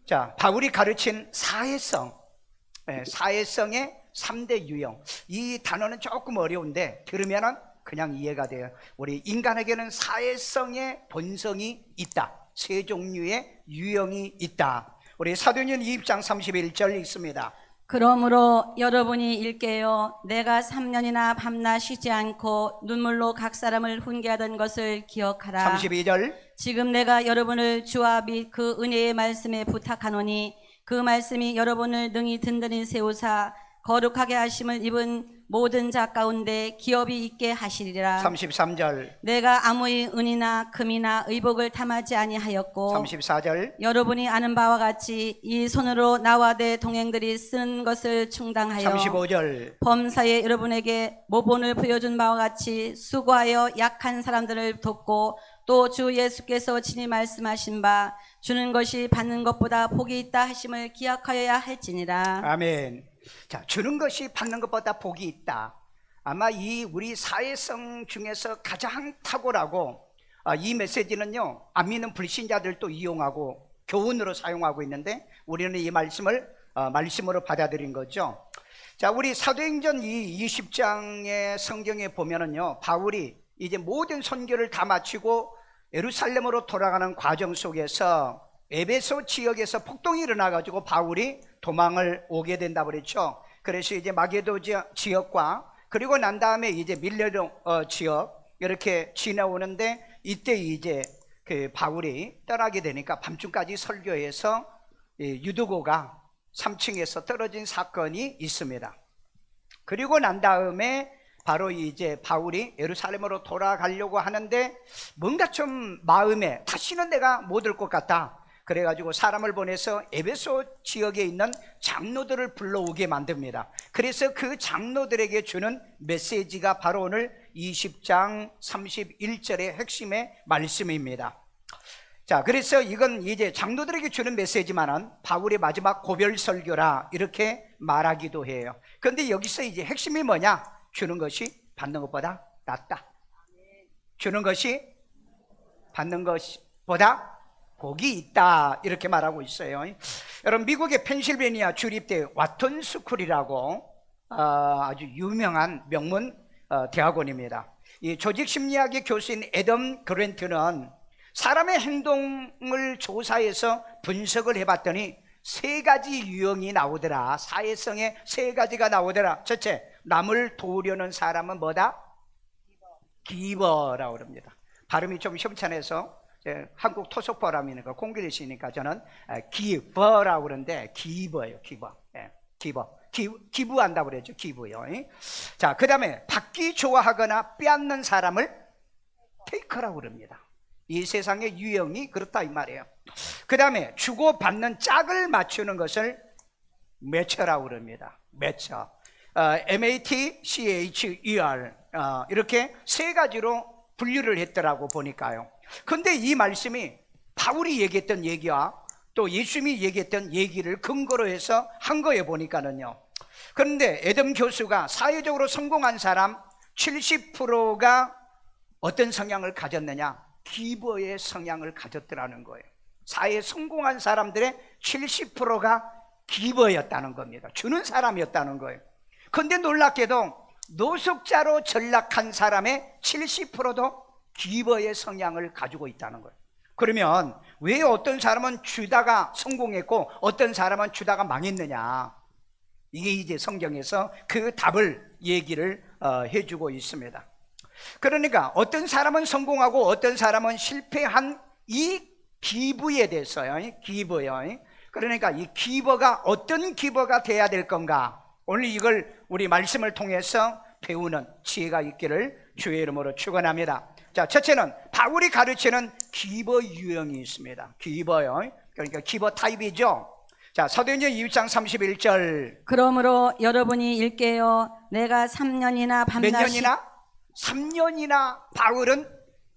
자, 바울이 가르친 사회성, 사회성의 3대 유형. 이 단어는 조금 어려운데 들으면은 그냥 이해가 돼요. 우리 인간에게는 사회성의 본성이 있다. 세 종류의 유형이 있다. 우리 사도행전 2장 31절 읽습니다. 그러므로 여러분이 일깨어 내가 3년이나 밤낮 쉬지 않고 눈물로 각 사람을 훈계하던 것을 기억하라. 32절. 지금 내가 여러분을 주와 및 그 은혜의 말씀에 부탁하노니 그 말씀이 여러분을 능히 든든히 세우사 거룩하게 하심을 입은 모든 자 가운데 기업이 있게 하시리라. 33절. 내가 아무의 은이나 금이나 의복을 탐하지 아니하였고 34절. 여러분이 아는 바와 같이 이 손으로 나와 내 동행들이 쓰는 것을 충당하여 35절. 범사에 여러분에게 모본을 부여준 바와 같이 수고하여 약한 사람들을 돕고 또 주 예수께서 친히 말씀하신 바 주는 것이 받는 것보다 복이 있다 하심을 기억하여야 할지니라. 아멘. 자, 주는 것이 받는 것보다 복이 있다. 아마 이 우리 사회성 중에서 가장 탁월하고 이 메시지는요, 안 믿는 불신자들도 이용하고 교훈으로 사용하고 있는데 우리는 이 말씀을 말씀으로 받아들인 거죠. 자, 우리 사도행전 20장의 성경에 보면은요, 바울이 이제 모든 선교를 다 마치고 예루살렘으로 돌아가는 과정 속에서 에베소 지역에서 폭동이 일어나가지고 바울이 도망을 오게 된다고 그랬죠. 그래서 이제 마게도 지역과 그리고 난 다음에 이제 밀레노 지역 이렇게 지나오는데 이때 이제 그 바울이 떠나게 되니까 밤중까지 설교해서 유두고가 3층에서 떨어진 사건이 있습니다. 그리고 난 다음에 바로 이제 바울이 예루살렘으로 돌아가려고 하는데 뭔가 좀 마음에 다시는 내가 못 올 것 같다. 그래가지고 사람을 보내서 에베소 지역에 있는 장로들을 불러오게 만듭니다. 그래서 그 장로들에게 주는 메시지가 바로 오늘 20장 31절의 핵심의 말씀입니다. 자, 그래서 이건 이제 장로들에게 주는 메시지만은 바울의 마지막 고별 설교라 이렇게 말하기도 해요. 그런데 여기서 이제 핵심이 뭐냐? 주는 것이 받는 것보다 낫다. 주는 것이 받는 것보다 복이 있다 이렇게 말하고 있어요. 여러분, 미국의 펜실베니아 주립대 와튼 스쿨이라고 아주 유명한 명문 대학원입니다. 이 조직심리학의 교수인 애덤 그랜트는 사람의 행동을 조사해서 분석을 해봤더니 세 가지 유형이 나오더라. 사회성의 세 가지가 나오더라. 첫째, 남을 도우려는 사람은 뭐다? 기버라고 그럽니다. 발음이 좀 협찬해서 한국 토속발음이니까 공교리시니까 저는 기버라고 그러는데 기버예요. 기버. 기버. 기부한다고 그러죠. 기부요. 자, 그 다음에 받기 좋아하거나 빼앗는 사람을 테이커라고 그럽니다. 이 세상의 유형이 그렇다 이 말이에요. 그 다음에 주고받는 짝을 맞추는 것을 매처라고 그럽니다. 매처. M-A-T-C-H-E-R 이렇게 세 가지로 분류를 했더라고 보니까요. 근데 이 말씀이 바울이 얘기했던 얘기와 또 예수님이 얘기했던 얘기를 근거로 해서 한 거에 보니까는요. 그런데 애덤 교수가 사회적으로 성공한 사람 70%가 어떤 성향을 가졌느냐? 기버의 성향을 가졌더라는 거예요. 사회에 성공한 사람들의 70%가 기버였다는 겁니다. 주는 사람이었다는 거예요. 그런데 놀랍게도 노숙자로 전락한 사람의 70%도 기버의 성향을 가지고 있다는 거예요. 그러면 왜 어떤 사람은 주다가 성공했고 어떤 사람은 주다가 망했느냐? 이게 이제 성경에서 그 답을 얘기를 해주고 있습니다. 그러니까 어떤 사람은 성공하고 어떤 사람은 실패한 이 기부에 대해서요. 기부요. 그러니까 이 기버가 어떤 기버가 돼야 될 건가? 오늘 이걸 우리 말씀을 통해서 배우는 지혜가 있기를 주의 이름으로 축원합니다. 자, 첫째는 바울이 가르치는 기버 유형이 있습니다. 기버요. 그러니까 기버 타입이죠. 자, 사도행전 2장 31절. 그러므로 여러분이 일깨어 내가 3년이나 밤낮 몇 년이나? 3년이나 바울은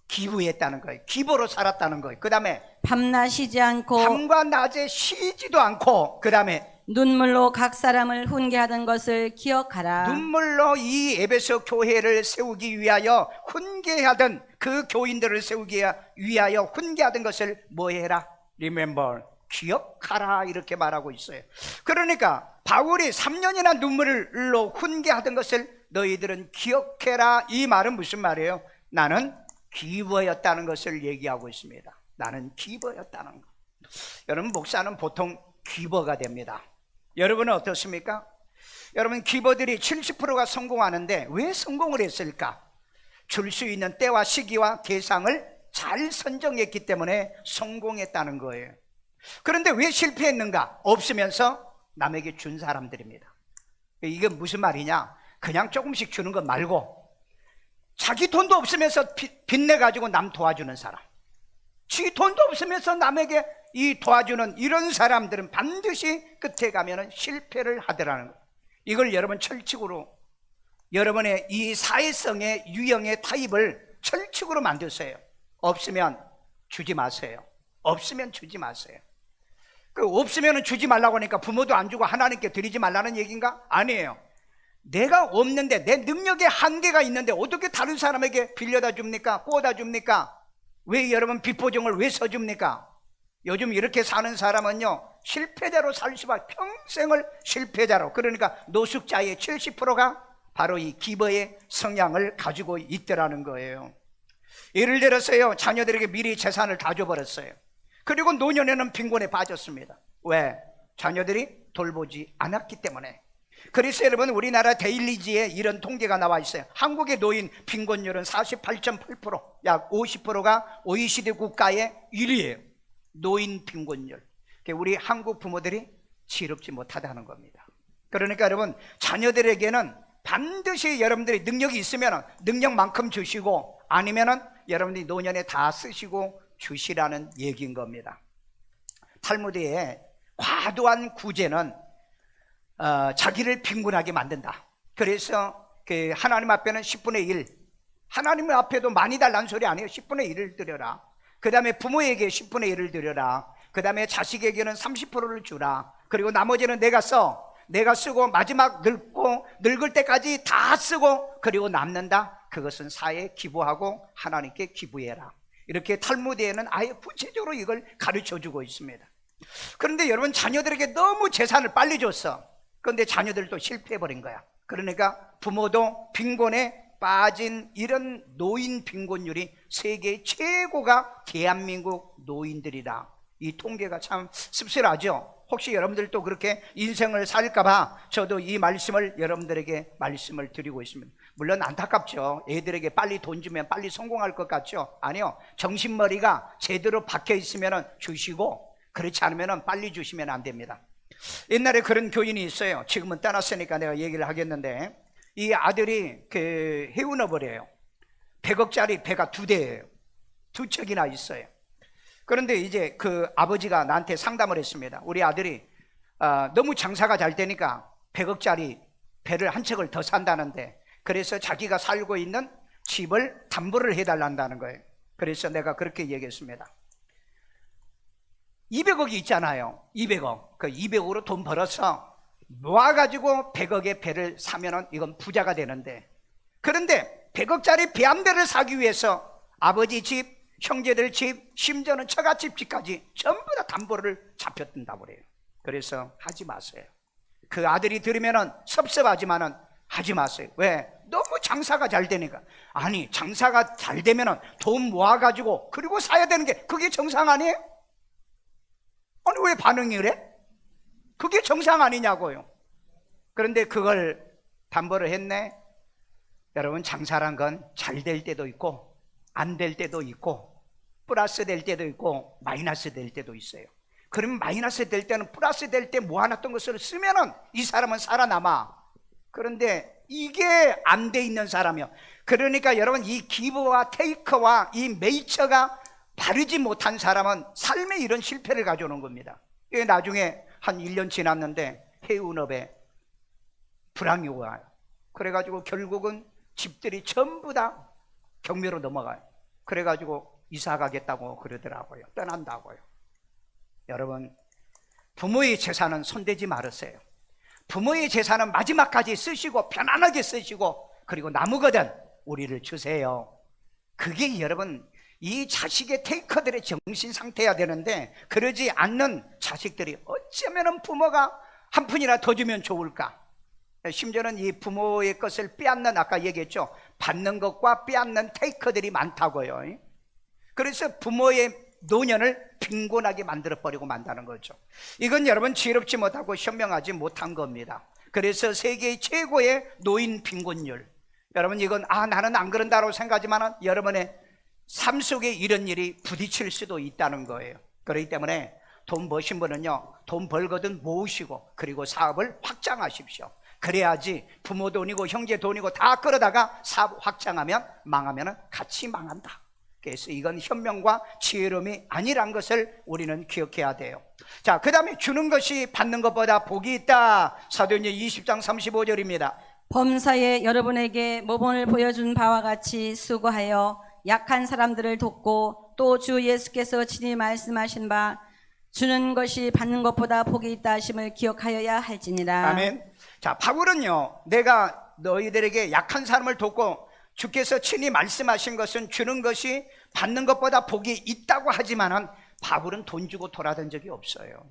기부했다는 거예요. 기부로 살았다는 거예요. 그 다음에 밤낮 쉬지 않고 밤과 낮에 쉬지도 않고 그 다음에 눈물로 각 사람을 훈계하던 것을 기억하라. 눈물로 이 에베소 교회를 세우기 위하여 훈계하던 그 교인들을 세우기 위하여 훈계하던 것을 뭐 해라? Remember, 기억하라 이렇게 말하고 있어요. 그러니까 바울이 3년이나 눈물로 훈계하던 것을 너희들은 기억해라, 이 말은 무슨 말이에요? 나는 기버였다는 것을 얘기하고 있습니다. 나는 기버였다는 것. 여러분, 목사는 보통 기버가 됩니다. 여러분은 어떻습니까? 여러분, 기버들이 70%가 성공하는데 왜 성공을 했을까? 줄 수 있는 때와 시기와 대상을 잘 선정했기 때문에 성공했다는 거예요. 그런데 왜 실패했는가? 없으면서 남에게 준 사람들입니다. 이게 무슨 말이냐? 그냥 조금씩 주는 것 말고 자기 돈도 없으면서 빚내가지고 남 도와주는 사람, 지 돈도 없으면서 남에게 이 도와주는 이런 사람들은 반드시 끝에 가면은 실패를 하더라는 거예요. 이걸 여러분 철칙으로, 여러분의 이 사회성의 유형의 타입을 철칙으로 만드세요. 없으면 주지 마세요. 없으면 주지 마세요. 그 없으면 주지 말라고 하니까 부모도 안 주고 하나님께 드리지 말라는 얘기인가? 아니에요. 내가 없는데, 내 능력에 한계가 있는데 어떻게 다른 사람에게 빌려다 줍니까? 구워다 줍니까? 왜 여러분 빚보증을 왜 써줍니까? 요즘 이렇게 사는 사람은요, 실패자로 살 수밖에, 평생을 실패자로. 그러니까 노숙자의 70%가 바로 이 기버의 성향을 가지고 있더라는 거예요. 예를 들어서요, 자녀들에게 미리 재산을 다 줘버렸어요. 그리고 노년에는 빈곤에 빠졌습니다. 왜? 자녀들이 돌보지 않았기 때문에. 그래서 여러분, 우리나라 데일리지에 이런 통계가 나와 있어요. 한국의 노인 빈곤율은 48.8%, 약 50%가 OECD 국가의 1위예요. 노인 빈곤율. 우리 한국 부모들이 지럽지 못하다는 겁니다. 그러니까 여러분, 자녀들에게는 반드시 여러분들이 능력이 있으면 능력만큼 주시고, 아니면은 여러분들이 노년에 다 쓰시고 주시라는 얘기인 겁니다. 탈무드의 과도한 구제는 자기를 빈곤하게 만든다. 그래서 그 하나님 앞에는 10분의 1, 하나님 앞에도 많이 달라는 소리 아니에요. 10분의 1을 드려라. 그 다음에 부모에게 10분의 1을 드려라. 그 다음에 자식에게는 30%를 주라. 그리고 나머지는 내가 쓰고 마지막 늙을 때까지 다 쓰고, 그리고 남는다, 그것은 사회에 기부하고 하나님께 기부해라. 이렇게 탈무드에는 아예 구체적으로 이걸 가르쳐주고 있습니다. 그런데 여러분, 자녀들에게 너무 재산을 빨리 줬어. 그런데 자녀들도 실패해버린 거야. 그러니까 부모도 빈곤에 빠진 이런 노인 빈곤율이 세계 최고가 대한민국 노인들이다. 이 통계가 참 씁쓸하죠. 혹시 여러분들도 그렇게 인생을 살까봐 저도 이 말씀을 여러분들에게 말씀을 드리고 있습니다. 물론 안타깝죠. 애들에게 빨리 돈 주면 빨리 성공할 것 같죠? 아니요. 정신머리가 제대로 박혀 있으면 주시고, 그렇지 않으면 빨리 주시면 안 됩니다. 옛날에 그런 교인이 있어요. 지금은 떠났으니까 내가 얘기를 하겠는데, 이 아들이 해운업을 100억짜리 배가 2대예요. 2척이나 있어요. 그런데 이제 그 아버지가 나한테 상담을 했습니다. 우리 아들이 너무 장사가 잘 되니까 100억짜리 배를 한 척을 더 산다는데, 그래서 자기가 살고 있는 집을 담보를 해달란다는 거예요. 그래서 내가 그렇게 얘기했습니다. 200억이 있잖아요. 200억. 그 200억으로 돈 벌어서 모아가지고 100억의 배를 사면은 이건 부자가 되는데, 그런데 100억짜리 배 한 대를 사기 위해서 아버지 집, 형제들 집, 심지어는 처갓집까지 전부 다 담보를 잡혔던다고 그래요. 그래서 하지 마세요. 그 아들이 들으면은 섭섭하지만은 하지 마세요. 왜? 너무 장사가 잘 되니까. 아니, 장사가 잘 되면은 돈 모아가지고 그리고 사야 되는 게 그게 정상 아니에요? 아니, 왜 반응이 그래? 그게 정상 아니냐고요. 그런데 그걸 담보를 했네. 여러분, 장사란 건 잘 될 때도 있고 안 될 때도 있고, 플러스 될 때도 있고 마이너스 될 때도 있어요. 그러면 마이너스 될 때는 플러스 될 때 모아놨던 것을 쓰면은 이 사람은 살아남아. 그런데 이게 안 돼 있는 사람이요. 그러니까 여러분, 이 기브와 테이크와 이 네이처가 바르지 못한 사람은 삶에 이런 실패를 가져오는 겁니다. 나중에 한 1년 지났는데 해운업에 불황이 와요. 그래가지고 결국은 집들이 전부 다 경매로 넘어가요. 그래가지고 이사 가겠다고 그러더라고요. 떠난다고요. 여러분, 부모의 재산은 손대지 말으세요. 부모의 재산은 마지막까지 쓰시고 편안하게 쓰시고, 그리고 남으거든 우리를 주세요. 그게 여러분 이 자식의 테이커들의 정신 상태여야 되는데 그러지 않는 자식들이 어쩌면 부모가 한 푼이나 더 주면 좋을까. 심지어는 이 부모의 것을 빼앗는, 아까 얘기했죠, 받는 것과 빼앗는 테이커들이 많다고요. 그래서 부모의 노년을 빈곤하게 만들어버리고 만다는 거죠. 이건 여러분 지혜롭지 못하고 현명하지 못한 겁니다. 그래서 세계 최고의 노인 빈곤율, 여러분 이건 나는 안 그런다고 생각하지만 여러분의 삶 속에 이런 일이 부딪힐 수도 있다는 거예요. 그렇기 때문에 돈 버신 분은요, 돈 벌거든 모으시고 그리고 사업을 확장하십시오. 그래야지 부모 돈이고 형제 돈이고 다 끌어다가 사업 확장하면 망하면 같이 망한다. 그래서 이건 현명과 지혜로움이 아니란 것을 우리는 기억해야 돼요. 자, 그 다음에 주는 것이 받는 것보다 복이 있다. 사도행전 20장 35절입니다. 범사에 여러분에게 모범을 보여준 바와 같이 수고하여 약한 사람들을 돕고 또 주 예수께서 친히 말씀하신 바 주는 것이 받는 것보다 복이 있다 하심을 기억하여야 할지니라. 아멘. 자, 바울은요, 내가 너희들에게 약한 사람을 돕고 주께서 친히 말씀하신 것은 주는 것이 받는 것보다 복이 있다고 하지만은 바울은 돈 주고 돌아던 적이 없어요.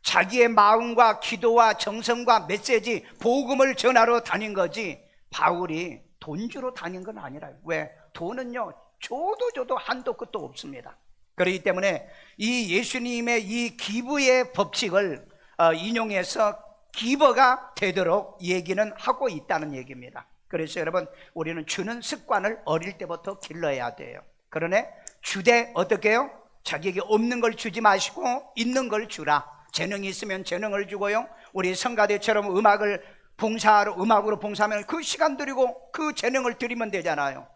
자기의 마음과 기도와 정성과 메시지, 복음을 전하러 다닌 거지 바울이 돈 주러 다닌 건 아니라요. 왜? 돈은요, 줘도 한도 끝도 없습니다. 그렇기 때문에 이 예수님의 이 기부의 법칙을 인용해서 기버가 되도록 얘기는 하고 있다는 얘기입니다. 그래서 여러분, 우리는 주는 습관을 어릴 때부터 길러야 돼요. 그러네 주되 어떻게 해요? 자기에게 없는 걸 주지 마시고 있는 걸 주라. 재능이 있으면 재능을 주고요, 우리 성가대처럼 음악으로 봉사하면 그 시간 드리고 그 재능을 드리면 되잖아요.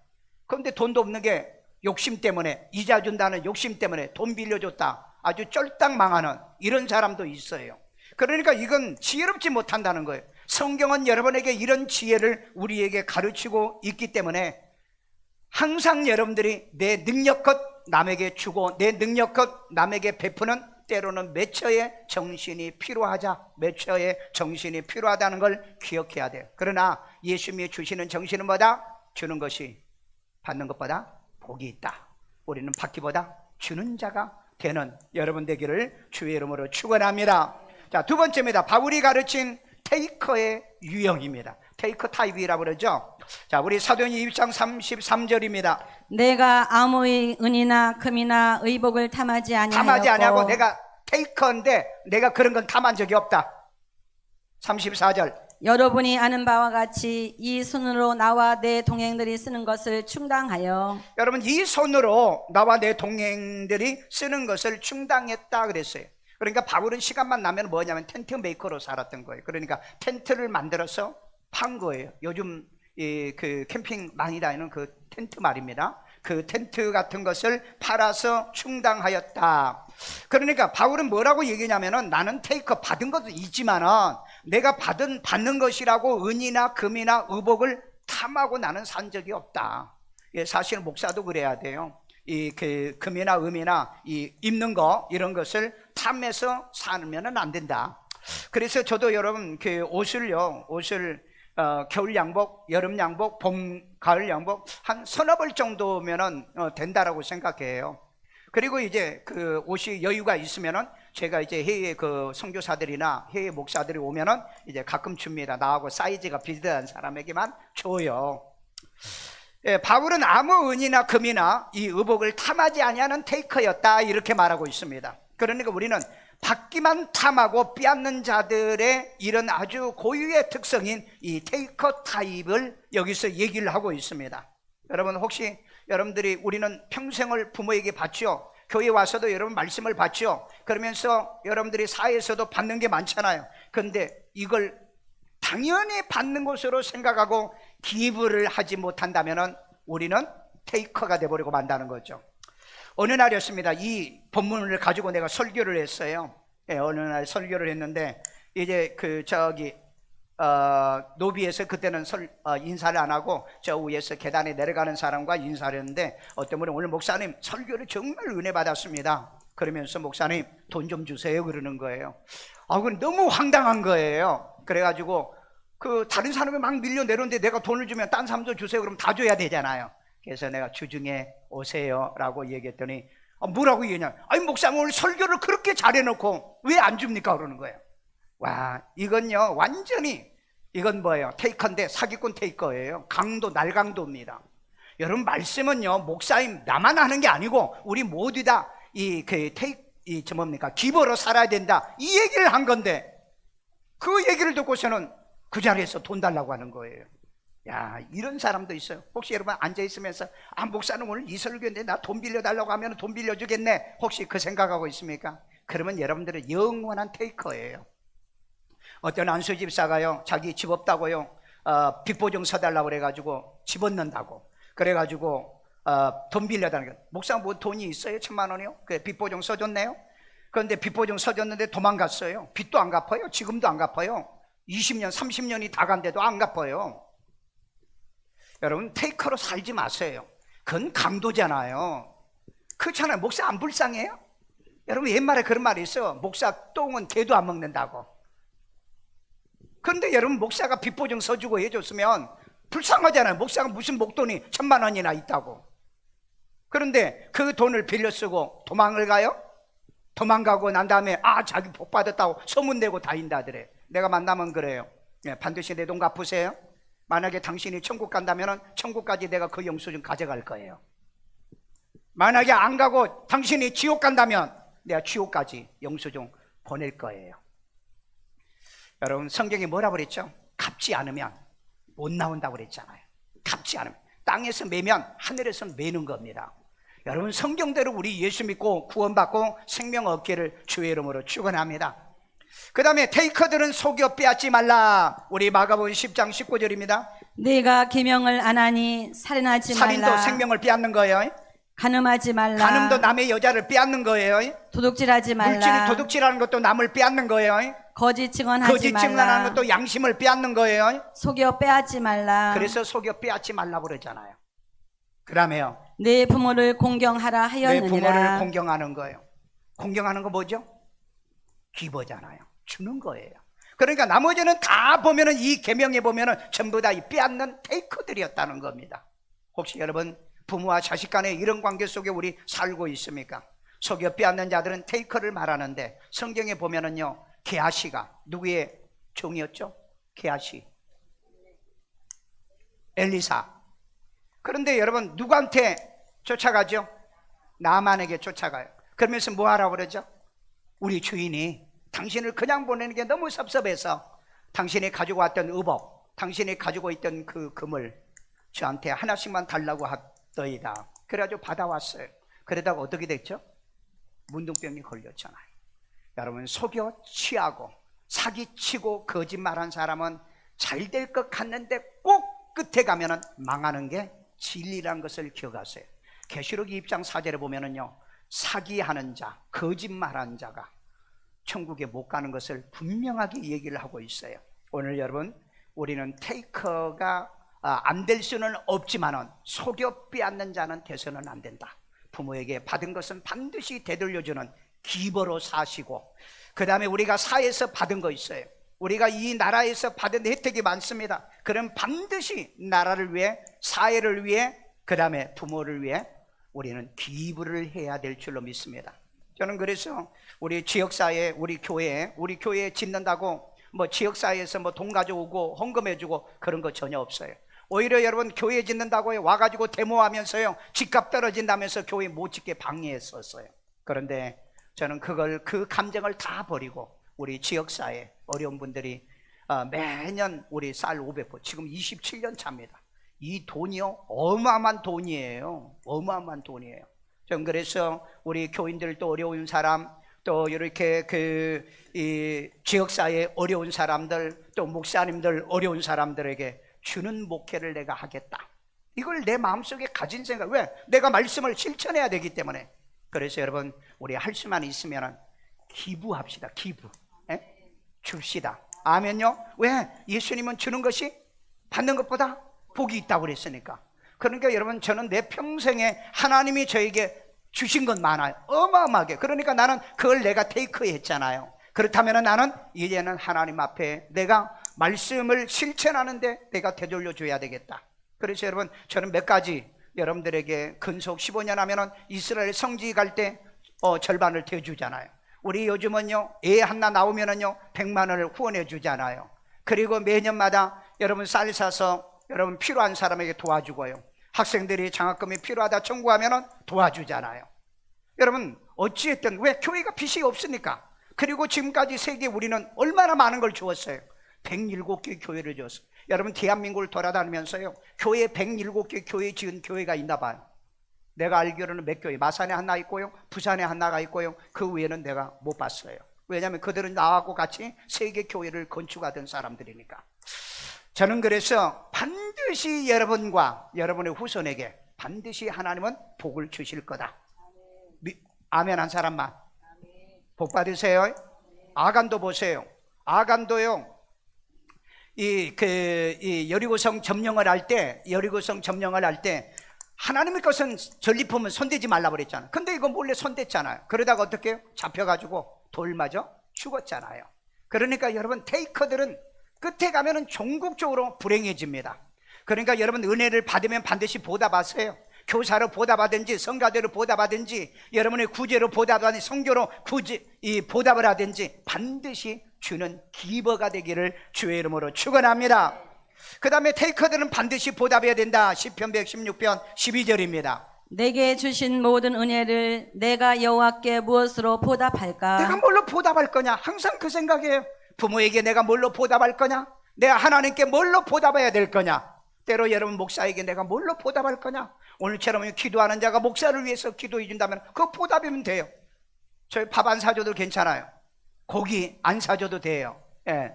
그런데 돈도 없는 게 욕심 때문에, 이자 준다는 욕심 때문에 돈 빌려줬다 아주 쫄딱 망하는 이런 사람도 있어요. 그러니까 이건 지혜롭지 못한다는 거예요. 성경은 여러분에게 이런 지혜를 우리에게 가르치고 있기 때문에 항상 여러분들이 내 능력껏 남에게 주고 내 능력껏 남에게 베푸는, 때로는 매처의 정신이 필요하다는 걸 기억해야 돼요. 그러나 예수님이 주시는 정신은 뭐다? 주는 것이 받는 것보다 복이 있다. 우리는 받기보다 주는 자가 되는 여러분 되기를 주의 이름으로 축원합니다. 자, 두 번째입니다. 바울이 가르친 테이커의 유형입니다. 테이커 타입이라고 그러죠. 자, 우리 사도행전 20장 33절입니다. 내가 아무의 은이나 금이나 의복을 탐하지 아니하고 내가 테이커인데 내가 그런 건 탐한 적이 없다. 34절. 여러분이 아는 바와 같이 이 손으로 나와 내 동행들이 쓰는 것을 충당하여. 여러분, 이 손으로 나와 내 동행들이 쓰는 것을 충당했다 그랬어요. 그러니까 바울은 시간만 나면 뭐냐면 텐트 메이커로 살았던 거예요. 그러니까 텐트를 만들어서 판 거예요. 요즘 그 캠핑 많이 다니는 그 텐트 말입니다. 그 텐트 같은 것을 팔아서 충당하였다. 그러니까 바울은 뭐라고 얘기냐면은 나는 테이커 받은 것도 있지만은 내가 받는 것이라고 은이나 금이나 의복을 탐하고 나는 산 적이 없다. 사실 목사도 그래야 돼요. 그 금이나 음이나 이 입는 거 이런 것을 탐해서 사면은 안 된다. 그래서 저도 여러분 그 옷을 겨울 양복, 여름 양복, 봄, 가을 양복 한 서너 벌 정도면은 된다라고 생각해요. 그리고 이제 그 옷이 여유가 있으면은 제가 이제 해외 그 선교사들이나 해외 목사들이 오면은 이제 가끔 줍니다. 나하고 사이즈가 비슷한 사람에게만 줘요. 바울은 아무 은이나 금이나 이 의복을 탐하지 아니하는 테이커였다 이렇게 말하고 있습니다. 그러니까 우리는 받기만 탐하고 빼앗는 자들의 이런 아주 고유의 특성인 이 테이커 타입을 여기서 얘기를 하고 있습니다. 여러분 혹시 여러분들이 우리는 평생을 부모에게 받죠. 교회 와서도 여러분 말씀을 받죠. 그러면서 여러분들이 사회에서도 받는 게 많잖아요. 그런데 이걸 당연히 받는 것으로 생각하고 기부를 하지 못한다면 우리는 테이커가 돼버리고 만다는 거죠. 어느 날이었습니다. 이 본문을 가지고 내가 설교를 했어요. 어느 날 설교를 했는데 이제 노비에서 그때는 인사를 안 하고 저 위에서 계단에 내려가는 사람과 인사를 했는데 어떤 분이 오늘 목사님 설교를 정말 은혜 받았습니다. 그러면서 목사님 돈 좀 주세요 그러는 거예요. 그건 너무 황당한 거예요. 그래가지고 그 다른 사람이 막 밀려 내려오는데 내가 돈을 주면 딴 사람도 주세요 그러면 다 줘야 되잖아요. 그래서 내가 주중에 오세요 라고 얘기했더니 뭐라고 얘기하냐, 아니 목사님 오늘 설교를 그렇게 잘해놓고 왜 안 줍니까 그러는 거예요. 와, 이건요 완전히 이건 뭐예요? 테이커인데 사기꾼 테이커예요. 강도, 날강도입니다. 여러분, 말씀은요 목사님 나만 하는 게 아니고 우리 모두 다 기버로 살아야 된다, 이 얘기를 한 건데 그 얘기를 듣고서는 그 자리에서 돈 달라고 하는 거예요. 야, 이런 사람도 있어요. 혹시 여러분 앉아있으면서 목사는 오늘 이 설교인데 나 돈 빌려달라고 하면 돈 빌려주겠네, 혹시 그 생각하고 있습니까? 그러면 여러분들은 영원한 테이커예요. 어떤 안수 집사가요, 자기 집 없다고요 빚보증 서달라고 그래가지고 집 얻는다고 그래가지고 돈 빌려달라는 거예요. 목사 뭐 돈이 있어요? 1,000만 원이요? 그 빚보증 써줬네요. 그런데 빚보증 써줬는데 도망갔어요. 빚도 안 갚아요. 지금도 안 갚아요. 20년 30년이 다 간데도 안 갚아요. 여러분, 테이커로 살지 마세요. 그건 강도잖아요. 그렇잖아요. 목사 안 불쌍해요? 여러분, 옛말에 그런 말이 있어요. 목사 똥은 개도 안 먹는다고. 그런데 여러분, 목사가 빚보증 써주고 해줬으면 불쌍하잖아요. 목사가 무슨 목돈이 1,000만 원이나 있다고. 그런데 그 돈을 빌려 쓰고 도망을 가요? 도망가고 난 다음에 자기 복 받았다고 소문내고 다닌다더래. 내가 만나면 그래요. 반드시 내 돈 갚으세요. 만약에 당신이 천국 간다면 천국까지 내가 그 영수증 가져갈 거예요. 만약에 안 가고 당신이 지옥 간다면 내가 지옥까지 영수증 보낼 거예요. 여러분, 성경에 뭐라고 그랬죠? 갚지 않으면 못 나온다고 그랬잖아요. 갚지 않으면, 땅에서 매면 하늘에서 매는 겁니다. 여러분, 성경대로 우리 예수 믿고 구원받고 생명 얻기를 주의 이름으로 축원합니다. 그 다음에 테이커들은 속여 빼앗지 말라. 우리 마가복음 10장 19절입니다. 네가 계명을 안 하니 살인하지 말라. 살인도 생명을 빼앗는 거예요. 간음하지 말라. 간음도 남의 여자를 빼앗는 거예요. 도둑질하지 말라. 물질이 도둑질하는 것도 남을 빼앗는 거예요. 거짓 증언하지 거짓 증언하는 말라. 것도 양심을 빼앗는 거예요. 속여 빼앗지 말라. 그래서 속여 빼앗지 말라고 그러잖아요. 그 다음에요, 내 부모를 공경하라 내 하였느니라. 부모를 공경하는 거예요. 공경하는 거 뭐죠? 기버잖아요. 주는 거예요. 그러니까 나머지는 다 보면은 이 계명에 보면은 전부 다 이 빼앗는 테이커들이었다는 겁니다. 혹시 여러분 부모와 자식 간의 이런 관계 속에 우리 살고 있습니까? 속여 빼앗는 자들은 테이커를 말하는데 성경에 보면은요, 게하시가 누구의 종이었죠? 게하시, 엘리사. 그런데 여러분, 누구한테 쫓아가죠? 나만에게 쫓아가요. 그러면서 뭐 하라고 그러죠? 우리 주인이 당신을 그냥 보내는 게 너무 섭섭해서 당신이 가지고 왔던 의복, 당신이 가지고 있던 그 금을 저한테 하나씩만 달라고 하더이다. 그래가지고 받아왔어요. 그러다가 어떻게 됐죠? 문둥병이 걸렸잖아요. 여러분, 속여 취하고 사기치고 거짓말한 사람은 잘 될 것 같는데 꼭 끝에 가면은 망하는 게 진리라는 것을 기억하세요. 계시록 2장 4절에 보면은요, 사기하는 자, 거짓말한 자가 천국에 못 가는 것을 분명하게 얘기를 하고 있어요. 오늘 여러분, 우리는 테이커가 안 될 수는 없지만은 속여 빼앗는 자는 돼서는 안 된다. 부모에게 받은 것은 반드시 되돌려주는 기버로 사시고, 그 다음에 우리가 사회에서 받은 거 있어요. 우리가 이 나라에서 받은 혜택이 많습니다. 그럼 반드시 나라를 위해, 사회를 위해, 그 다음에 부모를 위해 우리는 기부를 해야 될 줄로 믿습니다. 저는 그래서 우리 지역사회, 우리 교회 짓는다고 뭐 지역사회에서 뭐 돈 가져오고 헌금해주고 그런 거 전혀 없어요. 오히려 여러분, 교회 짓는다고 와가지고 데모하면서요, 집값 떨어진다면서 교회 못 짓게 방해했었어요. 그런데 저는 그 감정을 다 버리고 우리 지역사회 어려운 분들이 매년 우리 쌀 500포, 지금 27년 차입니다. 이 돈이요, 어마어마한 돈이에요. 어마어마한 돈이에요. 전 그래서 우리 교인들도 어려운 사람, 또 이렇게 이 지역사회 어려운 사람들, 또 목사님들 어려운 사람들에게 주는 목회를 내가 하겠다. 이걸 내 마음속에 가진 생각. 왜? 내가 말씀을 실천해야 되기 때문에. 그래서 여러분, 우리 할 수만 있으면 기부합시다. 기부. 줍시다. 아멘요? 왜? 예수님은 주는 것이 받는 것보다 복이 있다고 그랬으니까. 그러니까 여러분, 저는 내 평생에 하나님이 저에게 주신 건 많아요. 어마어마하게. 그러니까 나는 그걸 내가 테이크 했잖아요. 그렇다면 나는 이제는 하나님 앞에 내가 말씀을 실천하는데 내가 되돌려 줘야 되겠다. 그래서 여러분, 저는 몇 가지 여러분들에게 근속 15년 하면은 이스라엘 성지 갈 때 절반을 대주잖아요. 우리 요즘은요, 애 하나 나오면은요 100만 원을 후원해 주잖아요. 그리고 매년마다 여러분 쌀 사서 여러분 필요한 사람에게 도와주고요. 학생들이 장학금이 필요하다 청구하면은 도와주잖아요. 여러분 어찌했든 왜 교회가 빚이 없으니까. 그리고 지금까지 세계 우리는 얼마나 많은 걸 주었어요. 107개 교회를 줬어요. 여러분 대한민국을 돌아다니면서요 교회 107개 교회 지은 교회가 있나 봐요. 내가 알기로는 몇 교회, 마산에 하나 있고요, 부산에 하나가 있고요, 그 외에는 내가 못 봤어요. 왜냐하면 그들은 나하고 같이 세계 교회를 건축하던 사람들이니까. 저는 그래서 반드시 여러분과 여러분의 후손에게 반드시 하나님은 복을 주실 거다. 아멘 한 사람만. 복 받으세요. 아간도 보세요. 아간도요, 이 여리고성 점령을 할 때, 하나님의 것은 전리품은 손대지 말라 그랬잖아요. 근데 이거 몰래 손댔잖아요. 그러다가 어떻게 해요? 잡혀가지고 돌 맞아 죽었잖아요. 그러니까 여러분 테이커들은 끝에 가면은 종국적으로 불행해집니다. 그러니까 여러분 은혜를 받으면 반드시 보답하세요. 교사로 보답하든지 성가대로 보답하든지 여러분의 구제로 보답하든지 성교로 보답을 하든지 반드시 주는 기버가 되기를 주의 이름으로 축원합니다. 그 다음에 테이커들은 반드시 보답해야 된다. 시편 116편 12절입니다. 내게 주신 모든 은혜를 내가 여호와께 무엇으로 보답할까? 내가 뭘로 보답할 거냐? 항상 그 생각이에요. 부모에게 내가 뭘로 보답할 거냐? 내가 하나님께 뭘로 보답해야 될 거냐? 때로 여러분 목사에게 내가 뭘로 보답할 거냐? 오늘처럼 기도하는 자가 목사를 위해서 기도해 준다면 그거 보답이면 돼요. 저희 밥 안 사줘도 괜찮아요. 고기 안 사줘도 돼요. 예.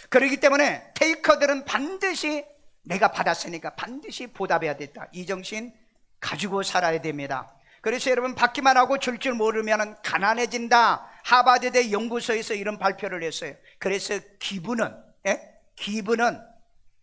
그렇기 때문에 테이커들은 반드시 내가 받았으니까 반드시 보답해야 됐다. 이 정신 가지고 살아야 됩니다. 그래서 여러분 받기만 하고 줄 줄 모르면 가난해진다. 하버드대 연구소에서 이런 발표를 했어요. 그래서 기부는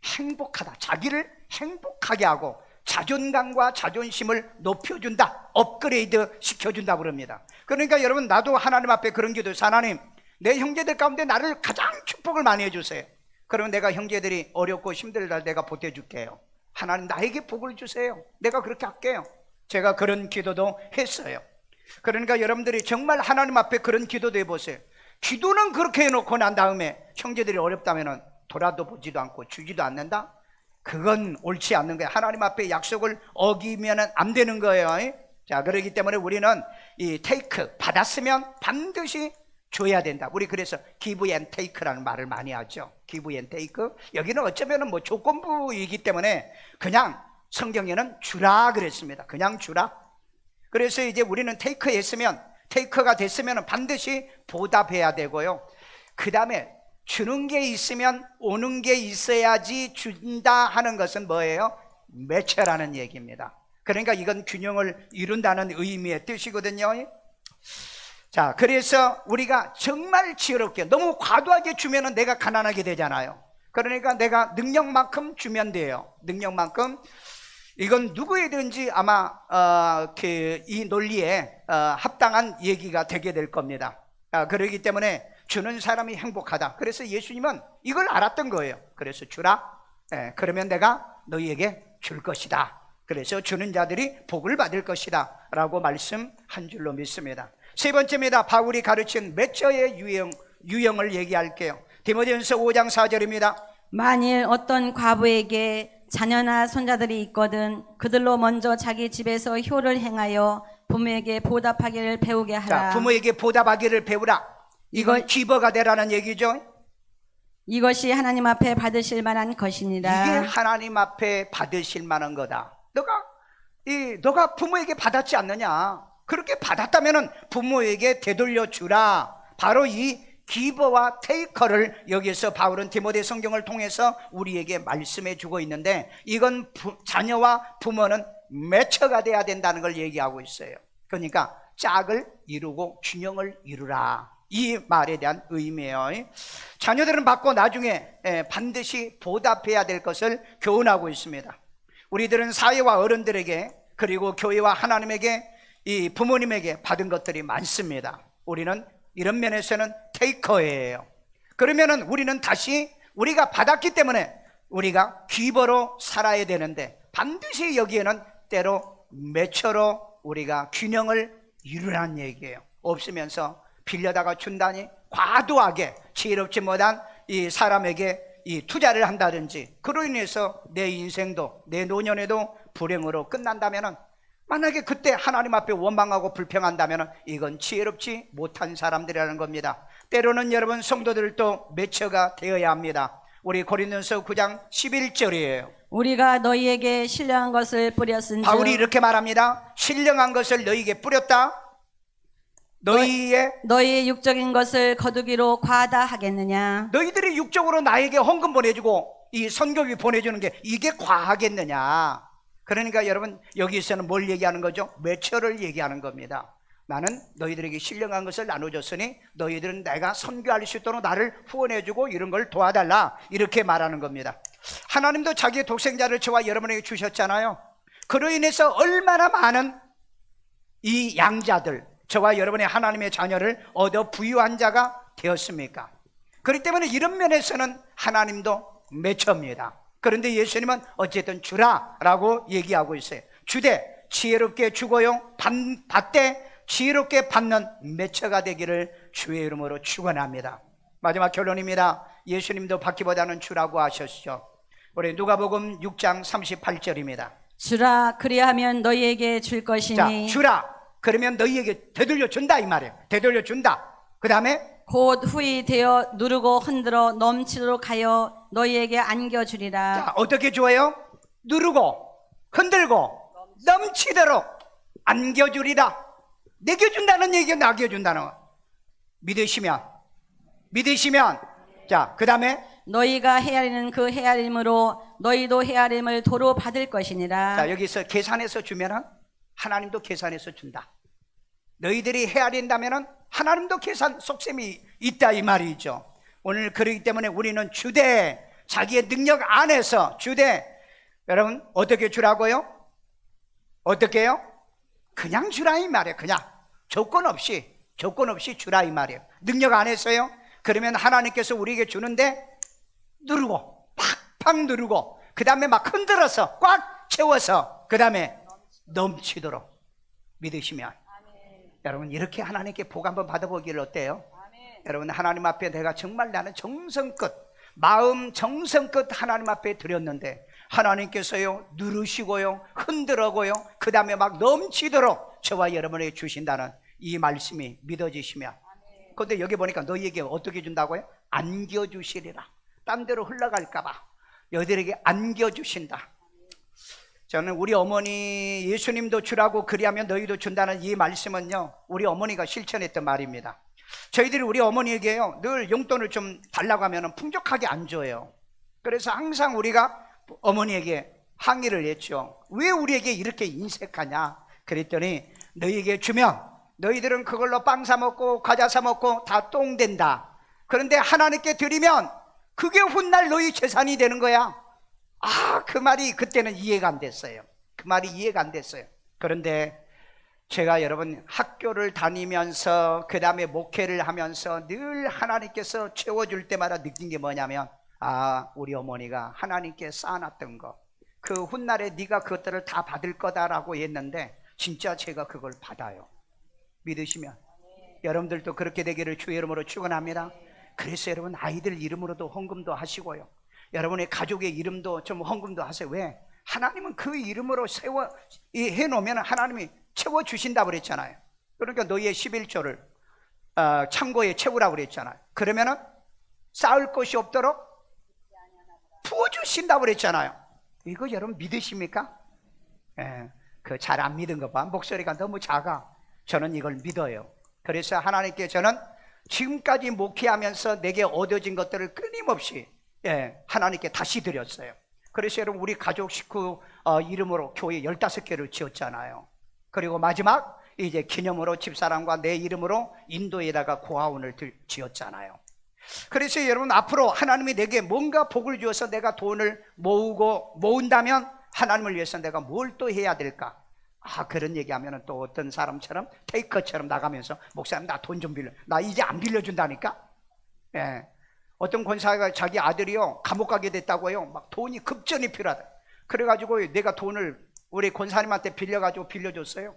행복하다. 자기를 행복하게 하고 자존감과 자존심을 높여준다. 업그레이드 시켜준다 그럽니다. 그러니까 여러분 나도 하나님 앞에 그런 기도해서 하나님 내 형제들 가운데 나를 가장 축복을 많이 해주세요. 그러면 내가 형제들이 어렵고 힘들다 내가 보태줄게요. 하나님 나에게 복을 주세요. 내가 그렇게 할게요. 제가 그런 기도도 했어요. 그러니까 여러분들이 정말 하나님 앞에 그런 기도도 해보세요. 기도는 그렇게 해놓고 난 다음에 형제들이 어렵다면 돌아도 보지도 않고 주지도 않는다? 그건 옳지 않는 거예요. 하나님 앞에 약속을 어기면 안 되는 거예요. 자, 그렇기 때문에 우리는 이 테이크 받았으면 반드시 줘야 된다. 우리 그래서 give and take라는 말을 많이 하죠. give and take. 여기는 어쩌면 뭐 조건부이기 때문에 그냥 성경에는 주라 그랬습니다. 그냥 주라. 그래서 이제 우리는 테이크 했으면, 테이크가 됐으면 반드시 보답해야 되고요. 그 다음에 주는 게 있으면 오는 게 있어야지 준다 하는 것은 뭐예요? 매체라는 얘기입니다. 그러니까 이건 균형을 이룬다는 의미의 뜻이거든요. 자, 그래서 우리가 정말 지혜롭게 너무 과도하게 주면은 내가 가난하게 되잖아요. 그러니까 내가 능력만큼 주면 돼요. 능력만큼. 이건 누구에든지 아마 이 논리에 합당한 얘기가 되게 될 겁니다. 그렇기 때문에 주는 사람이 행복하다. 그래서 예수님은 이걸 알았던 거예요. 그래서 주라. 그러면 내가 너희에게 줄 것이다. 그래서 주는 자들이 복을 받을 것이다 라고 말씀한 줄로 믿습니다. 세 번째입니다. 바울이 가르친 매처의 유형을 얘기할게요. 디모데전서 5장 4절입니다. 만일 어떤 과부에게 자녀나 손자들이 있거든 그들로 먼저 자기 집에서 효를 행하여 부모에게 보답하기를 배우게 하라. 자, 부모에게 보답하기를 배우라. 이건 기버가 되라는 얘기죠. 이것이 하나님 앞에 받으실 만한 것이니라. 이게 하나님 앞에 받으실 만한 거다. 너가 부모에게 받았지 않느냐? 그렇게 받았다면 부모에게 되돌려 주라. 바로 이 기버와 테이커를 여기서 바울은 디모데 성경을 통해서 우리에게 말씀해 주고 있는데, 이건 자녀와 부모는 매처가 돼야 된다는 걸 얘기하고 있어요. 그러니까 짝을 이루고 균형을 이루라, 이 말에 대한 의미예요. 자녀들은 받고 나중에 반드시 보답해야 될 것을 교훈하고 있습니다. 우리들은 사회와 어른들에게 그리고 교회와 하나님에게 이 부모님에게 받은 것들이 많습니다. 우리는 이런 면에서는 테이커예요. 그러면은 우리는 다시 우리가 받았기 때문에 우리가 기버로 살아야 되는데 반드시 여기에는 때로 매처로 우리가 균형을 이루라는 얘기예요. 없으면서 빌려다가 준다니 과도하게 지혜롭지 못한 이 사람에게 이 투자를 한다든지 그로 인해서 내 인생도 내 노년에도 불행으로 끝난다면은, 만약에 그때 하나님 앞에 원망하고 불평한다면은 이건 지혜롭지 못한 사람들이라는 겁니다. 때로는 여러분 성도들도 매처가 되어야 합니다. 우리 고린도서 9장 11절이에요. 우리가 너희에게 신령한 것을 뿌렸은즉 바울이 이렇게 말합니다. 신령한 것을 너희에게 뿌렸다. 너희의 육적인 것을 거두기로 과하다 하겠느냐? 너희들이 육적으로 나에게 헌금 보내주고 이 선교비 보내주는 게 이게 과하겠느냐? 그러니까 여러분 여기서는 뭘 얘기하는 거죠? 매처를 얘기하는 겁니다. 나는 너희들에게 신령한 것을 나눠줬으니 너희들은 내가 선교할 수 있도록 나를 후원해주고 이런 걸 도와달라, 이렇게 말하는 겁니다. 하나님도 자기의 독생자를 저와 여러분에게 주셨잖아요. 그로 인해서 얼마나 많은 이 양자들, 저와 여러분의 하나님의 자녀를 얻어 부유한 자가 되었습니까? 그렇기 때문에 이런 면에서는 하나님도 매처입니다. 그런데 예수님은 어쨌든 주라라고 얘기하고 있어요. 주되 지혜롭게 주고요, 받되 지혜롭게 받는 매처가 되기를 주의 이름으로 축원합니다. 마지막 결론입니다. 예수님도 받기보다는 주라고 하셨죠. 우리 누가복음 6장 38절입니다. 주라, 그리하면 너희에게 줄 자, 것이니 주라 그러면 너희에게 되돌려 준다 이 말이에요. 되돌려 준다. 그 다음에 곧 후이 되어 누르고 흔들어 넘치도록 하여 너희에게 안겨주리라. 자, 어떻게 줘요? 누르고 흔들고 넘치도록 안겨주리라. 내겨준다는 얘기가 나겨준다는 거. 믿으시면 자, 그 다음에 너희가 헤아리는 그 헤아림으로 너희도 헤아림을 도로 받을 것이니라. 자, 여기서 계산해서 주면은 하나님도 계산해서 준다. 너희들이 헤아린다면은 하나님도 계산 속셈이 있다 이 말이죠. 오늘 그렇기 때문에 우리는 주되 자기의 능력 안에서 주되, 여러분 어떻게 주라고요? 어떻게 해요? 그냥 주라 이 말이에요. 그냥 조건 없이 주라 이 말이에요. 능력 안에서요. 그러면 하나님께서 우리에게 주는데 누르고 팍팍 누르고 그 다음에 막 흔들어서 꽉 채워서 그 다음에 넘치도록 믿으시면, 여러분 이렇게 하나님께 복 한번 받아보기를 어때요? 여러분 하나님 앞에 내가 정말 나는 정성껏 마음 정성껏 하나님 앞에 드렸는데 하나님께서요 누르시고요 흔들어고요 그 다음에 막 넘치도록 저와 여러분에게 주신다는 이 말씀이 믿어지시면, 그런데 여기 보니까 너희에게 어떻게 준다고요? 안겨주시리라. 딴 데로 흘러갈까봐 너희들에게 안겨주신다. 저는 우리 어머니 예수님도 주라고 그리하면 너희도 준다는 이 말씀은요 우리 어머니가 실천했던 말입니다. 저희들이 우리 어머니에게요 늘 용돈을 좀 달라고 하면 풍족하게 안 줘요. 그래서 항상 우리가 어머니에게 항의를 했죠. 왜 우리에게 이렇게 인색하냐? 그랬더니 너희에게 주면 너희들은 그걸로 빵 사 먹고 과자 사 먹고 다 똥 된다. 그런데 하나님께 드리면 그게 훗날 너희 재산이 되는 거야. 아, 그 말이 그때는 이해가 안 됐어요. 그 말이 이해가 안 됐어요. 그런데 제가 여러분 학교를 다니면서 그 다음에 목회를 하면서 늘 하나님께서 채워줄 때마다 느낀 게 뭐냐면, 아, 우리 어머니가 하나님께 쌓아놨던 거 그 훗날에 네가 그것들을 다 받을 거다라고 했는데 진짜 제가 그걸 받아요. 믿으시면 여러분들도 그렇게 되기를 주의 이름으로 축원합니다. 그래서 여러분 아이들 이름으로도 헌금도 하시고요, 여러분의 가족의 이름도 좀 헌금도 하세요. 왜? 하나님은 그 이름으로 해놓으면 하나님이 채워주신다고 그랬잖아요. 그러니까 너희의 11조를 창고에 채우라고 그랬잖아요. 그러면은 쌓을 것이 없도록 부어주신다고 그랬잖아요. 이거 여러분 믿으십니까? 예, 그 잘 안 믿은 거 봐. 목소리가 너무 작아. 저는 이걸 믿어요. 그래서 하나님께 저는 지금까지 목회하면서 내게 얻어진 것들을 끊임없이 하나님께 다시 드렸어요. 그래서 여러분 우리 가족 식구 이름으로 교회 15개를 지었잖아요. 그리고 마지막 이제 기념으로 집사람과 내 이름으로 인도에다가 고아원을 지었잖아요. 그래서 여러분 앞으로 하나님이 내게 뭔가 복을 주어서 내가 돈을 모은다면 하나님을 위해서 내가 뭘 또 해야 될까? 아, 그런 얘기하면 또 어떤 사람처럼 테이커처럼 나가면서 목사님 나 돈 좀 빌려. 나 이제 안 빌려준다니까. 예. 어떤 권사가 자기 아들이요 감옥 가게 됐다고요. 막 돈이 급전히 필요하다. 그래가지고 내가 돈을 우리 권사님한테 빌려줬어요.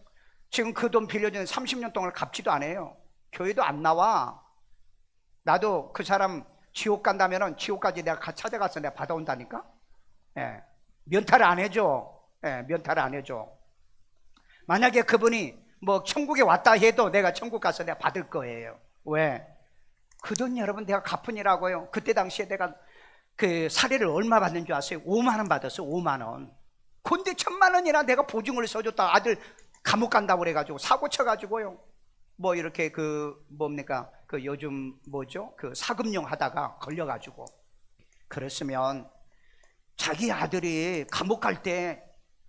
지금 그 돈 빌려주는 30년 동안 갚지도 않아요. 교회도 안 나와. 나도 그 사람 지옥 간다면은 지옥까지 내가 찾아가서 내가 받아온다니까. 예, 면탈을 안 해줘. 예, 면탈을 안 해줘. 만약에 그분이 뭐 천국에 왔다 해도 내가 천국 가서 내가 받을 거예요. 왜? 그 돈 여러분 내가 갚으니라고요. 그때 당시에 내가 그 사례를 얼마 받는 줄 아세요? 5만 원 받았어요. 5만 원. 근데 1,000만 원이나 내가 보증을 써줬다. 아들 감옥 간다고 그래가지고 사고 쳐가지고요. 뭐 이렇게 그 뭡니까? 그 요즘 뭐죠? 그 사금융 하다가 걸려가지고. 그랬으면 자기 아들이 감옥 갈 때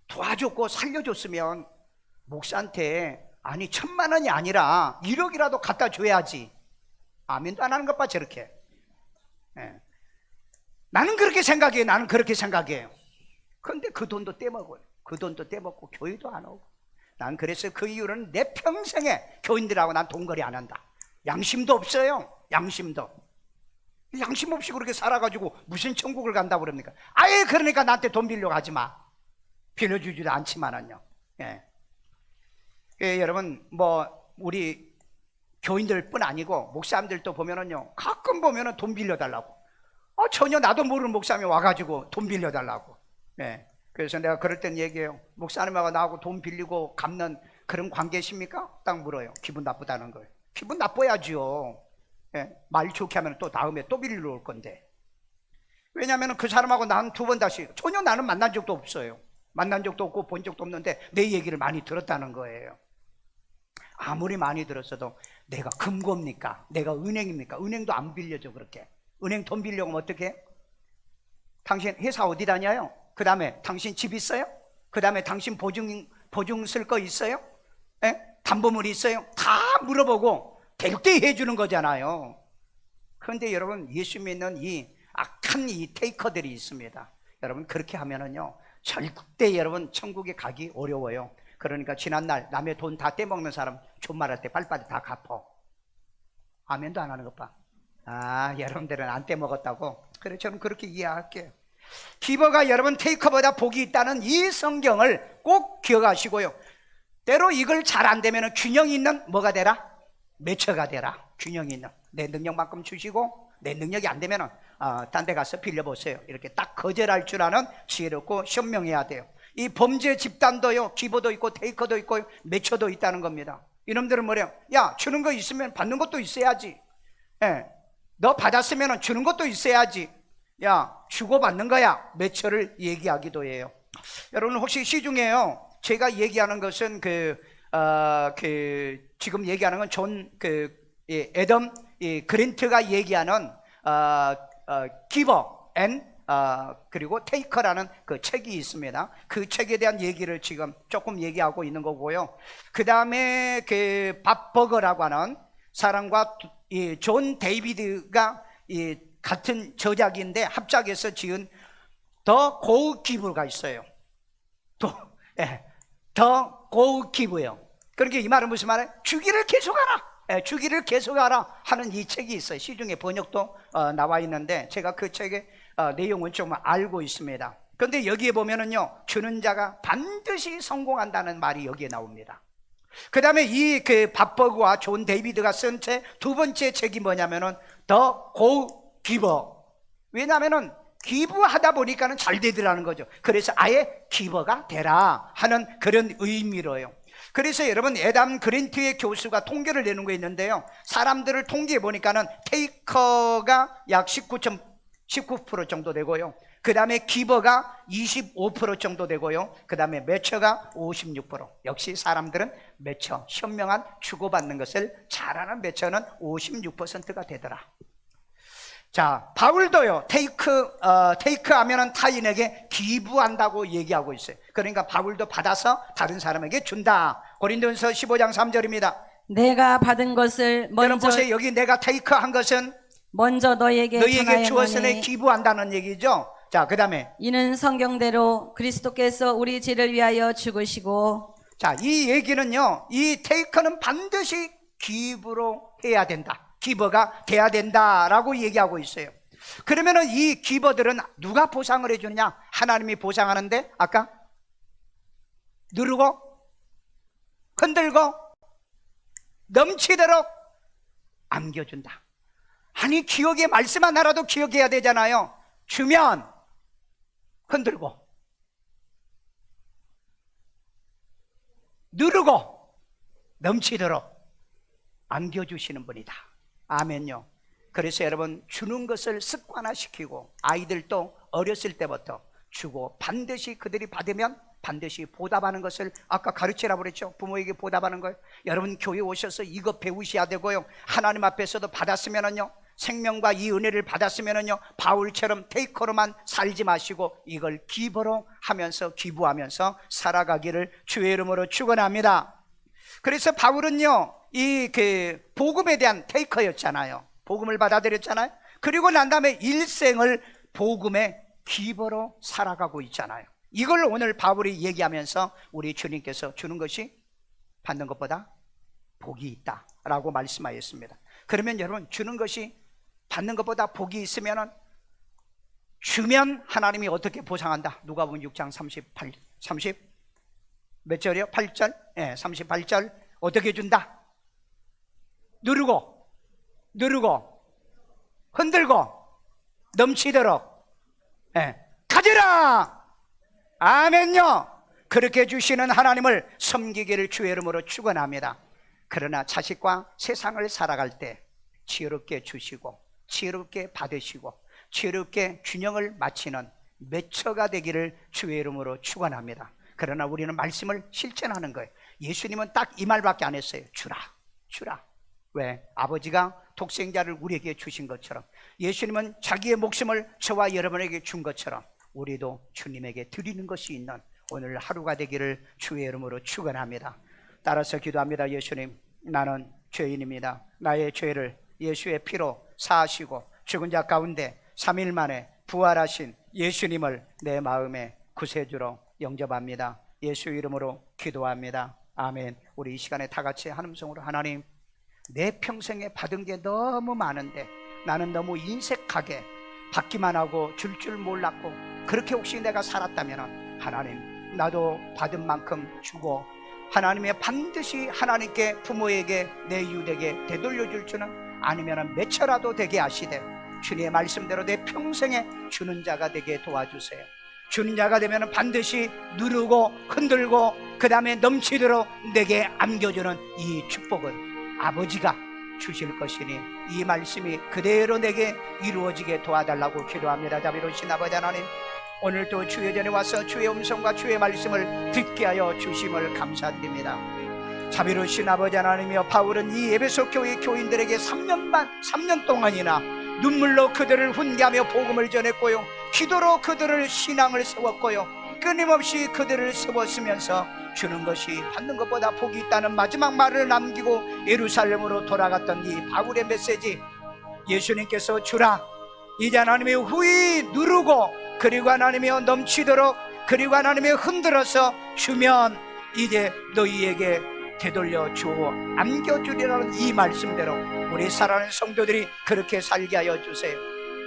도와줬고 살려줬으면 목사한테 아니 1,000만 원이 아니라 1억이라도 갖다 줘야지. 아멘도 안 하는 것 봐 저렇게. 예. 나는 그렇게 생각해요. 나는 그렇게 생각해요. 그런데 그 돈도 떼먹어요. 그 돈도 떼먹고 교회도 안 오고. 난 그래서 그 이유는 내 평생에 교인들하고 난 돈거리 안 한다. 양심도 없어요. 양심도. 양심 없이 그렇게 살아가지고 무슨 천국을 간다고 그럽니까? 아예 그러니까 나한테 돈 빌려 가지 마. 빌려주지도 않지만은요. 예. 예, 여러분 뭐 우리 교인들뿐 아니고 목사님들도 보면은요 가끔 보면은 돈 빌려달라고. 전혀 나도 모르는 목사님이 와가지고 돈 빌려달라고. 예. 그래서 내가 그럴 땐 얘기해요. 목사님하고 나하고 돈 빌리고 갚는 그런 관계십니까? 딱 물어요. 기분 나쁘다는 거예요. 기분 나빠야지요. 예. 말 좋게 하면 또 다음에 또 빌리러 올 건데. 왜냐하면 그 사람하고 난 두 번 다시 전혀 나는 만난 적도 없어요. 만난 적도 없고 본 적도 없는데 내 얘기를 많이 들었다는 거예요. 아무리 많이 들었어도 내가 금고입니까? 내가 은행입니까? 은행도 안 빌려줘 그렇게. 은행 돈 빌려오면 어떻게? 당신 회사 어디 다녀요? 그 다음에 당신 집 있어요? 그 다음에 당신 보증 쓸 거 있어요? 에? 담보물 있어요? 다 물어보고 될 때 해주는 거잖아요. 그런데 여러분 예수 믿는 이 악한 이 테이커들이 있습니다. 여러분 그렇게 하면은요 절대 여러분 천국에 가기 어려워요. 그러니까 지난날 남의 돈 다 떼먹는 사람 존말할 때 빨리빨리 다 갚어. 아멘도 안 하는 것 봐. 여러분들은 안 떼먹었다고? 그래 저는 그렇게 이해할게요. 기버가 여러분 테이커보다 복이 있다는 이 성경을 꼭 기억하시고요. 때로 이걸 잘 안 되면 균형 있는 뭐가 되라? 매처가 되라. 균형 있는 내 능력만큼 주시고 내 능력이 안 되면 딴 데 가서 빌려보세요. 이렇게 딱 거절할 줄 아는 지혜롭고 현명해야 돼요. 이 범죄 집단도요 기버도 있고 테이커도 있고 매처도 있다는 겁니다. 이놈들은 뭐래요? 야 주는 거 있으면 받는 것도 있어야지. 예, 너 받았으면 주는 것도 있어야지. 야 주고받는 거야. 매처를 얘기하기도 해요. 여러분 혹시 시중에요 제가 얘기하는 것은 지금 얘기하는 건 존 애덤 그랜트가 얘기하는 기버 앤 그리고 테이커라는 그 책이 있습니다. 그 책에 대한 얘기를 지금 조금 얘기하고 있는 거고요. 그 다음에 그 밥 버거라고 하는 사람과 이 존 데이비드가 이 같은 저작인데 합작해서 지은 더 고우 기브가 있어요. 더 고우 기브요. 그러니까 이 말은 무슨 말이에요? 주기를 계속하라. 주기를 계속하라 하는 이 책이 있어요. 시중에 번역도 나와 있는데 제가 그 책의 내용은 좀 알고 있습니다. 그런데 여기에 보면은요 주는 자가 반드시 성공한다는 말이 여기에 나옵니다. 그 다음에 이 그 밥버그와 존 데이비드가 쓴 책 두 번째 책이 뭐냐면은 더 고우 기버. 왜냐하면은 기부하다 보니까는 잘 되더라는 거죠. 그래서 아예 기버가 되라 하는 그런 의미로요. 그래서 여러분 애담 그랜트의 교수가 통계를 내는 거 있는데요. 사람들을 통계해 보니까는 테이커가 약 19% 정도 되고요. 그 다음에 기버가 25% 정도 되고요. 그 다음에 매처가 56%. 역시 사람들은 매처, 현명한 주고받는 것을 잘하는 매처는 56%가 되더라. 자, 바울도요 테이크 하면은 타인에게 기부한다고 얘기하고 있어요. 그러니까 바울도 받아서 다른 사람에게 준다. 고린도전서 15장 3절입니다. 내가 받은 것을 여러분 먼저 보세요. 여기 내가 테이크 한 것은 너에게 주었으니 전하였노니 기부한다는 얘기죠. 자, 그 다음에 이는 성경대로 그리스도께서 우리 죄를 위하여 죽으시고. 자, 이 얘기는요 이 테이크는 반드시 기부로 해야 된다. 기버가 돼야 된다라고 얘기하고 있어요. 그러면은 이 기버들은 누가 보상을 해주느냐? 하나님이 보상하는데 아까 누르고 흔들고 넘치도록 안겨준다. 아니, 기억의 말씀 하나라도 기억해야 되잖아요. 주면 흔들고 누르고 넘치도록 안겨주시는 분이다. 아멘요. 그래서 여러분, 주는 것을 습관화시키고 아이들도 어렸을 때부터 주고 반드시 그들이 받으면 반드시 보답하는 것을 아까 가르치라고 그랬죠. 부모에게 보답하는 거예요. 여러분, 교회 오셔서 이거 배우셔야 되고요. 하나님 앞에서도 받았으면은요, 생명과 이 은혜를 받았으면은요, 바울처럼 테이커로만 살지 마시고 이걸 기부로 하면서 기부하면서 살아가기를 주의 이름으로 축원합니다. 그래서 바울은요, 이 복음에 대한 테이커였잖아요. 복음을 받아들였잖아요. 그리고 난 다음에 일생을 복음의 기부로 살아가고 있잖아요. 이걸 오늘 바울이 얘기하면서 우리 주님께서 주는 것이 받는 것보다 복이 있다라고 말씀하였습니다. 그러면 여러분, 주는 것이 받는 것보다 복이 있으면 주면 하나님이 어떻게 보상한다? 누가복음 6장 30 몇 절이요? 8절? 네, 38절. 어떻게 준다? 누르고 흔들고 넘치도록, 네, 가져라. 아멘요. 그렇게 주시는 하나님을 섬기기를 주의 이름으로 축원합니다. 그러나 자식과 세상을 살아갈 때 지혜롭게 주시고 지혜롭게 받으시고 지혜롭게 균형을 맞추는 매처가 되기를 주의 이름으로 축원합니다. 그러나 우리는 말씀을 실천하는 거예요. 예수님은 딱 이 말밖에 안 했어요. 주라. 왜? 아버지가 독생자를 우리에게 주신 것처럼, 예수님은 자기의 목숨을 저와 여러분에게 준 것처럼 우리도 주님에게 드리는 것이 있는 오늘 하루가 되기를 주의 이름으로 축원합니다. 따라서 기도합니다. 예수님, 나는 죄인입니다. 나의 죄를 예수의 피로 사하시고 죽은 자 가운데 3일 만에 부활하신 예수님을 내 마음의 구세주로 영접합니다. 예수 이름으로 기도합니다. 아멘. 우리 이 시간에 다 같이 한 음성으로, 하나님, 내 평생에 받은 게 너무 많은데 나는 너무 인색하게 받기만 하고 줄 몰랐고, 그렇게 혹시 내가 살았다면 하나님, 나도 받은 만큼 주고 하나님의 반드시 하나님께 부모에게 내 이웃에게 되돌려줄 줄은 아니면 몇처라도 되게 하시되 주님의 말씀대로 내 평생에 주는 자가 되게 도와주세요. 주는 자가 되면 반드시 누르고 흔들고 그 다음에 넘치도록 내게 안겨주는 이 축복은 아버지가 주실 것이니 이 말씀이 그대로 내게 이루어지게 도와달라고 기도합니다. 자비로우신 아버지 하나님, 오늘도 주의 전에 와서 주의 음성과 주의 말씀을 듣게 하여 주심을 감사드립니다. 자비로우신 아버지 하나님이여, 바울은 이 에베소 교회 교인들에게 3년 동안이나 눈물로 그들을 훈계하며 복음을 전했고요, 기도로 그들을 신앙을 세웠고요, 끊임없이 그들을 세웠으면서 주는 것이 받는 것보다 복이 있다는 마지막 말을 남기고 예루살렘으로 돌아갔던 이 바울의 메시지, 예수님께서 주라, 이제 하나님의 후히 누르고 그리고 하나님이여 넘치도록 그리고 하나님의 흔들어서 주면 이제 너희에게 되돌려 주어 안겨주리라는 이 말씀대로 우리 사랑하는 성도들이 그렇게 살게 하여 주세요.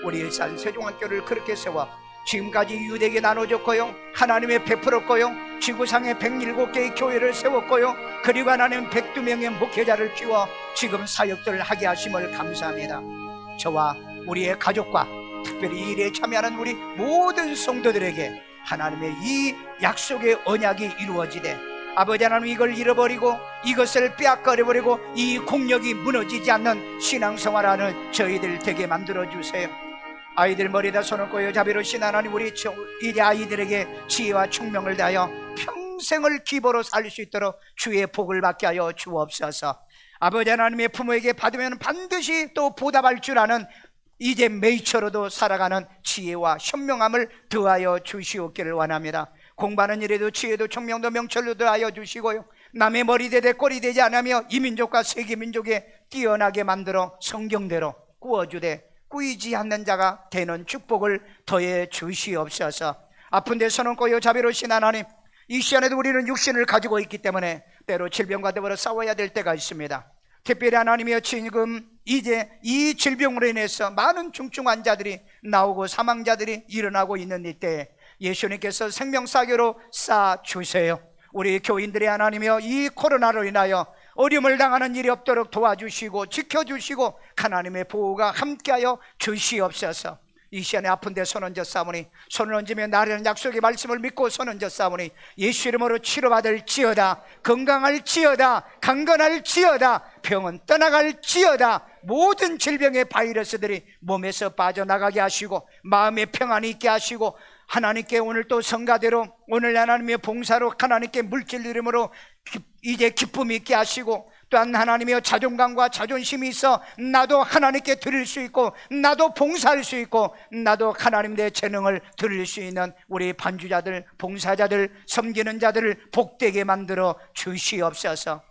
우리 일산 세종학교를 그렇게 세워 지금까지 유대에게 나눠줬고요, 하나님의 베풀었고요, 지구상에 107개의 교회를 세웠고요, 그리고 하나님 102명의 목회자를 키워 지금 사역들을 하게 하심을 감사합니다. 저와 우리의 가족과 특별히 이 일에 참여하는 우리 모든 성도들에게 하나님의 이 약속의 언약이 이루어지되 아버지 하나님, 이걸 잃어버리고 이것을 빼앗겨버리고 이 공력이 무너지지 않는 신앙생활하는 저희들 되게 만들어주세요. 아이들 머리에다 손을 꽂여 자비로우신 하나님, 우리 이제 아이들에게 지혜와 총명을 다하여 평생을 기보로 살 수 있도록 주의 복을 받게 하여 주옵소서. 아버지 하나님의 부모에게 받으면 반드시 또 보답할 줄 아는 이제 메이처로도 살아가는 지혜와 현명함을 더하여 주시옵기를 원합니다. 공부하는 일에도 지혜도 총명도 명철도 더하여 주시고요, 남의 머리 되되 꼴이 되지 않으며 이 민족과 세계 민족에 뛰어나게 만들어 성경대로 꾸어주되 꾸이지 않는 자가 되는 축복을 더해 주시옵소서. 아픈 데 손은 꼬여 자비로우신 하나님, 이 시간에도 우리는 육신을 가지고 있기 때문에 때로 질병과 더불어 싸워야 될 때가 있습니다. 특별히 하나님이여, 지금 이제 이 질병으로 인해서 많은 중증 환자들이 나오고 사망자들이 일어나고 있는 이때에 예수님께서 생명사교로 쌓아주세요. 우리 교인들이 하나님이여 이 코로나로 인하여 어려움을 당하는 일이 없도록 도와주시고 지켜주시고 하나님의 보호가 함께하여 주시옵소서. 이 시간에 아픈 데 손 얹어 싸우니 손을 얹으며 나라는 약속의 말씀을 믿고 손 얹어 싸우니 예수 이름으로 치료받을지어다, 건강할지어다, 강건할지어다, 병은 떠나갈지어다. 모든 질병의 바이러스들이 몸에서 빠져나가게 하시고 마음의 평안이 있게 하시고 하나님께 오늘 또 성가대로 오늘 하나님의 봉사로 하나님께 물질 이름으로 이제 기쁨이 있게 하시고 또한 하나님의 자존감과 자존심이 있어 나도 하나님께 드릴 수 있고 나도 봉사할 수 있고 나도 하나님 내 재능을 드릴 수 있는 우리 반주자들, 봉사자들, 섬기는 자들을 복되게 만들어 주시옵소서.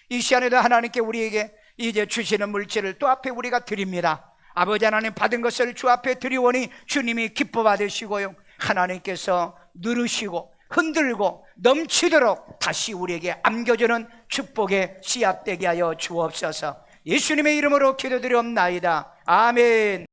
이 시간에도 하나님께 우리에게 이제 주시는 물질을 또 앞에 우리가 드립니다. 아버지 하나님, 받은 것을 주 앞에 드리오니 주님이 기뻐 받으시고요, 하나님께서 누르시고 흔들고 넘치도록 다시 우리에게 안겨주는 축복의 씨앗 되게 하여 주옵소서. 예수님의 이름으로 기도드리옵나이다. 아멘.